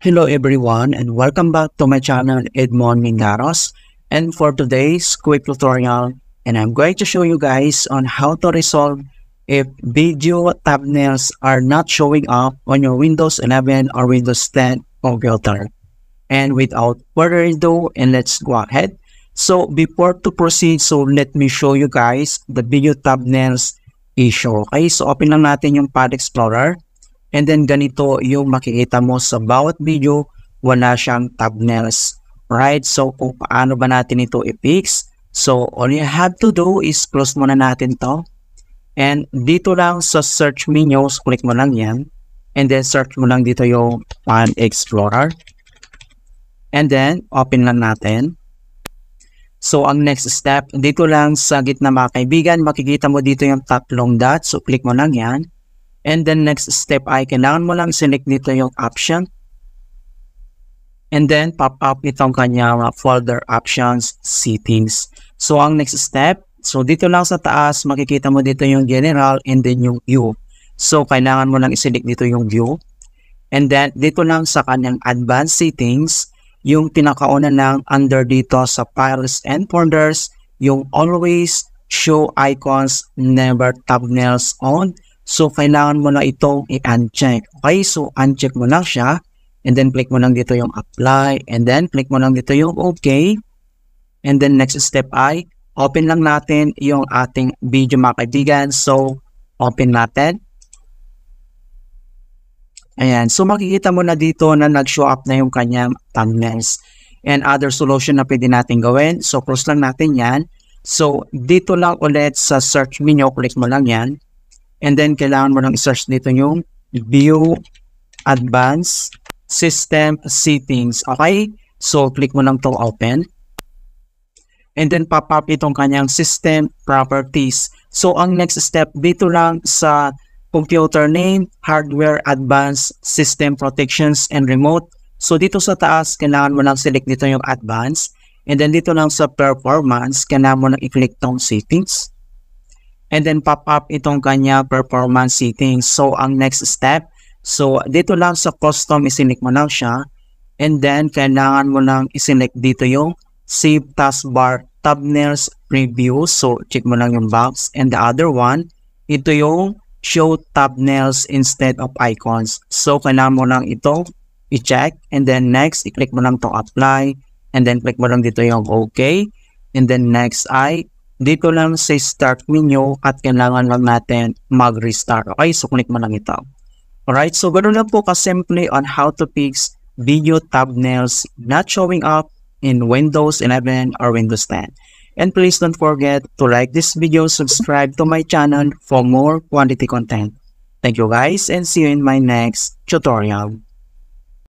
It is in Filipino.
Hello everyone and welcome back to my channel Edmond Mingaros, and for today's quick tutorial, and I'm going to show you guys on how to resolve if video thumbnails are not showing up on your Windows 11 or Windows 10 computer. And without further ado, and let's go ahead. So before to proceed, so let me show you guys the video thumbnails issue. Okay, so open lang natin yung File Explorer. And then ganito yung makikita mo sa bawat video, wala siyang thumbnails. Right? So kung paano ba natin ito i-fix? So all you have to do is close muna natin to. And dito lang sa search menu, click mo lang yan. And then search mo lang dito yung File Explorer. And then open lang natin. So ang next step, dito lang sa gitna mga kaibigan, makikita mo dito yung tatlong dot. So click mo lang yan. And then next step ay kailangan mo lang select dito yung option. And then pop up itong kanyang folder options settings. So ang next step, so dito lang sa taas makikita mo dito yung general and then yung view. So kailangan mo lang i-select dito yung view. And then dito lang sa kanyang advanced settings, yung pinakauna lang under dito sa files and folders, yung always show icons, never thumbnails on. So, kailangan mo na itong i-uncheck. Okay, so uncheck mo lang siya. And then, click mo lang dito yung apply. And then, click mo lang dito yung okay. And then, next step ay, open lang natin yung ating video mga kaibigan. So, open natin. Ayan. So, makikita mo na dito na nag-show up na yung kanyang thumbnails. And other solution na pwede natin gawin. So, close lang natin yan. So, dito lang ulit sa search menu, click mo lang yan. And then, kailangan mo lang i-search dito yung View Advanced System Settings. Okay? So, click mo lang to open. And then, pop up itong kanyang System Properties. So, ang next step, dito lang sa Computer Name, Hardware Advanced System Protections and Remote. So, dito sa taas, kailangan mo lang select dito yung Advanced. And then, dito lang sa Performance, kailangan mo lang i-click tong Settings. And then pop up itong kanya performance settings. So ang next step, so dito lang sa custom iselect mo lang siya. And then kailangan mo lang iselect dito yung save taskbar thumbnails preview. So check mo lang yung box. And the other one, ito yung show thumbnails instead of icons. So kailangan mo lang ito i-check. And then next, i-click mo lang to apply. And then click mo lang dito yung okay. And then next ay dito lang sa start menu at kailangan lang natin mag-restart. Okay, so click mo lang ito. Alright, so ganoon lang po kasimple on how to fix video thumbnails not showing up in Windows 11 or Windows 10. And please don't forget to like this video, subscribe to my channel for more quality content. Thank you guys and see you in my next tutorial.